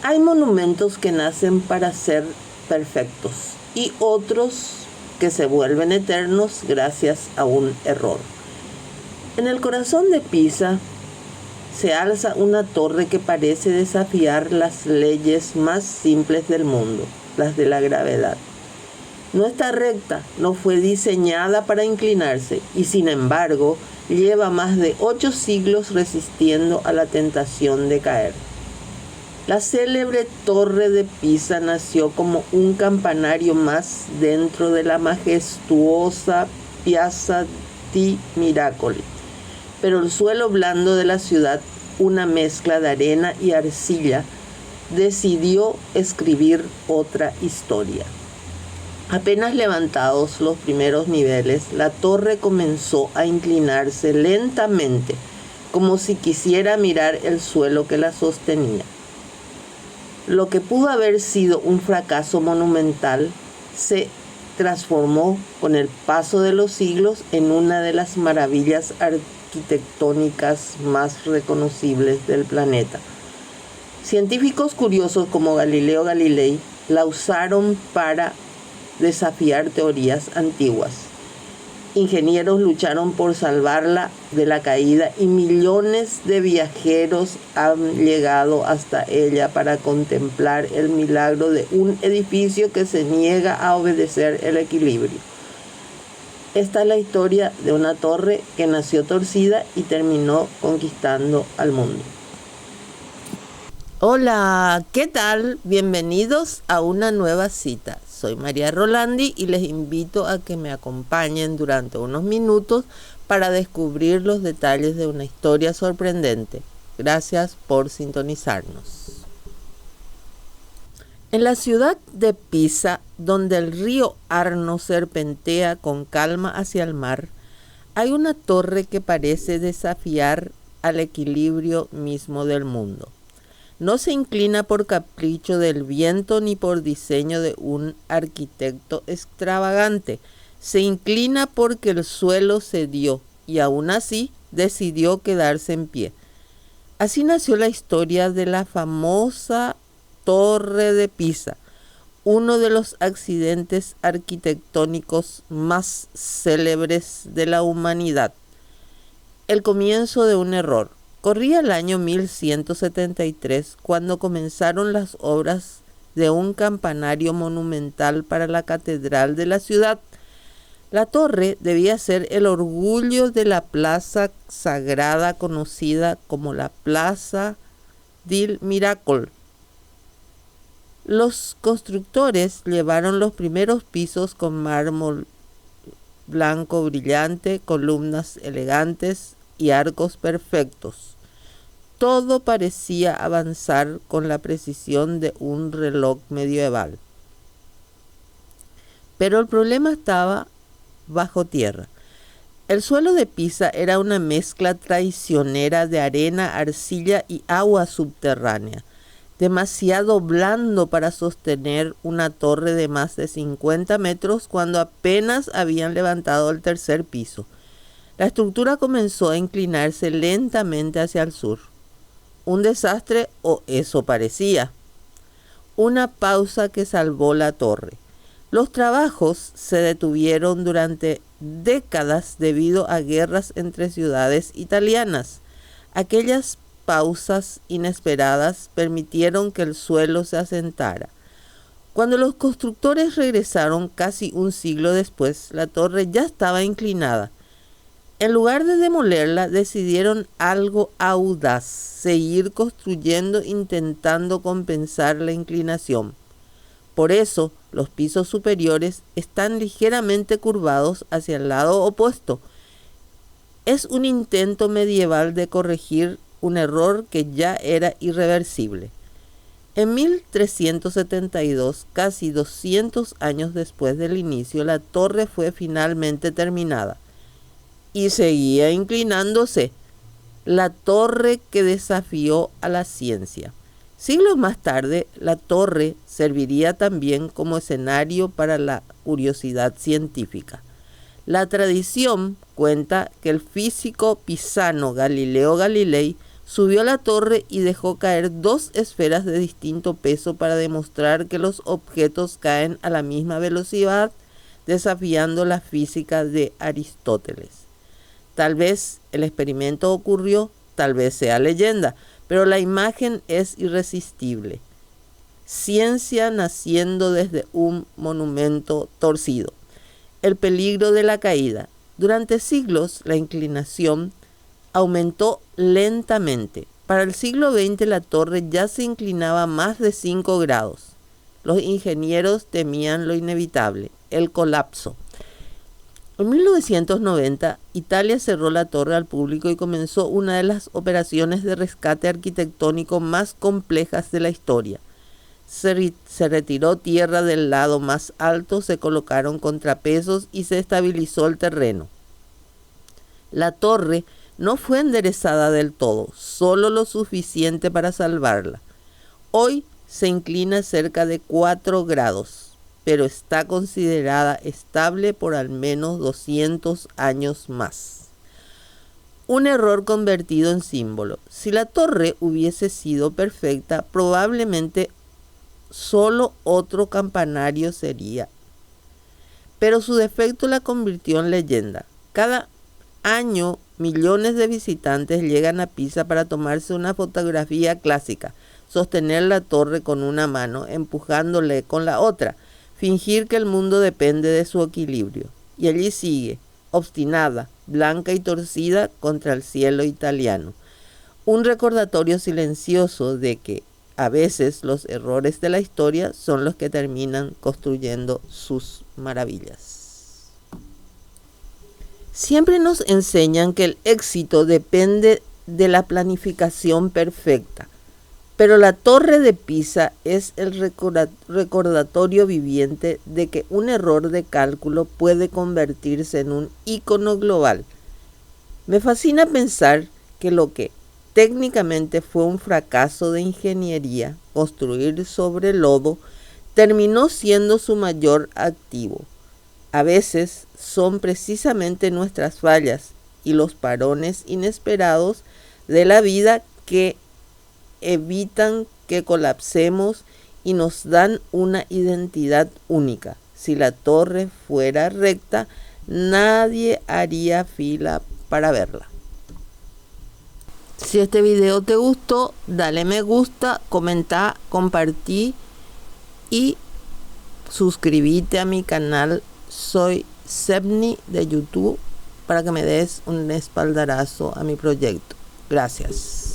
Hay monumentos que nacen para ser perfectos y otros que se vuelven eternos gracias a un error. En el corazón de Pisa se alza una torre que parece desafiar las leyes más simples del mundo, las de la gravedad. No está recta, no fue diseñada para inclinarse y sin embargo lleva más de 8 siglos resistiendo a la tentación de caer. La célebre Torre de Pisa nació como un campanario más dentro de la majestuosa Piazza di Miracoli, pero el suelo blando de la ciudad, una mezcla de arena y arcilla, decidió escribir otra historia. Apenas levantados los primeros niveles, la torre comenzó a inclinarse lentamente, como si quisiera mirar el suelo que la sostenía. Lo que pudo haber sido un fracaso monumental se transformó con el paso de los siglos en una de las maravillas arquitectónicas más reconocibles del planeta. Científicos curiosos como Galileo Galilei la usaron para desafiar teorías antiguas. Ingenieros lucharon por salvarla de la caída y millones de viajeros han llegado hasta ella para contemplar el milagro de un edificio que se niega a obedecer el equilibrio. Esta es la historia de una torre que nació torcida y terminó conquistando al mundo. Hola, ¿qué tal? Bienvenidos a una nueva cita. Soy María Rolandi y les invito a que me acompañen durante unos minutos para descubrir los detalles de una historia sorprendente. Gracias por sintonizarnos. En la ciudad de Pisa, donde el río Arno serpentea con calma hacia el mar, hay una torre que parece desafiar al equilibrio mismo del mundo. No se inclina por capricho del viento ni por diseño de un arquitecto extravagante. Se inclina porque el suelo cedió y aún así decidió quedarse en pie. Así nació la historia de la famosa Torre de Pisa, uno de los accidentes arquitectónicos más célebres de la humanidad. El comienzo de un error. Corría el año 1173 cuando comenzaron las obras de un campanario monumental para la catedral de la ciudad. La torre debía ser el orgullo de la plaza sagrada conocida como la Plaza del Miracolo. Los constructores llevaron los primeros pisos con mármol blanco brillante, columnas elegantes y arcos perfectos. Todo parecía avanzar con la precisión de un reloj medieval. Pero el problema estaba bajo tierra. El suelo de Pisa era una mezcla traicionera de arena, arcilla y agua subterránea, demasiado blando para sostener una torre de más de 50 metros cuando apenas habían levantado el tercer piso. La estructura comenzó a inclinarse lentamente hacia el sur. Un desastre, o eso parecía. Una pausa que salvó la torre. Los trabajos se detuvieron durante décadas debido a guerras entre ciudades italianas. Aquellas pausas inesperadas permitieron que el suelo se asentara. Cuando los constructores regresaron casi un siglo después, la torre ya estaba inclinada. En lugar de demolerla, decidieron algo audaz, seguir construyendo intentando compensar la inclinación. Por eso, los pisos superiores están ligeramente curvados hacia el lado opuesto. Es un intento medieval de corregir un error que ya era irreversible. En 1372, casi 200 años después del inicio, la torre fue finalmente terminada. Y seguía inclinándose, la torre que desafió a la ciencia. Siglos más tarde, la torre serviría también como escenario para la curiosidad científica. La tradición cuenta que el físico pisano Galileo Galilei Subió a la torre y dejó caer 2 esferas de distinto peso para demostrar que los objetos caen a la misma velocidad, desafiando la física de Aristóteles. Tal vez el experimento ocurrió, tal vez sea leyenda, pero la imagen es irresistible. Ciencia naciendo desde un monumento torcido. El peligro de la caída. Durante siglos, la inclinación aumentó lentamente. Para el siglo XX, la torre ya se inclinaba más de 5 grados. Los ingenieros temían lo inevitable, el colapso. En 1990, Italia cerró la torre al público y comenzó una de las operaciones de rescate arquitectónico más complejas de la historia. Se retiró tierra del lado más alto, se colocaron contrapesos y se estabilizó el terreno. La torre no fue enderezada del todo, solo lo suficiente para salvarla. Hoy se inclina cerca de 4 grados, pero está considerada estable por al menos 200 años más. Un error convertido en símbolo. Si la torre hubiese sido perfecta, probablemente solo otro campanario sería. Pero su defecto la convirtió en leyenda. Cada año millones de visitantes llegan a Pisa para tomarse una fotografía clásica, sostener la torre con una mano, empujándole con la otra, fingir que el mundo depende de su equilibrio. Y allí sigue, obstinada, blanca y torcida contra el cielo italiano. Un recordatorio silencioso de que a veces los errores de la historia son los que terminan construyendo sus maravillas. Siempre nos enseñan que el éxito depende de la planificación perfecta, pero la Torre de Pisa es el recordatorio viviente de que un error de cálculo puede convertirse en un ícono global. Me fascina pensar que lo que técnicamente fue un fracaso de ingeniería, construir sobre lodo, terminó siendo su mayor activo. A veces son precisamente nuestras fallas y los parones inesperados de la vida que evitan que colapsemos y nos dan una identidad única. Si la torre fuera recta, nadie haría fila para verla. Si este video te gustó, dale me gusta, comenta, compartí y suscríbete a mi canal. Soy Sebni de YouTube para que me des un espaldarazo a mi proyecto. Gracias.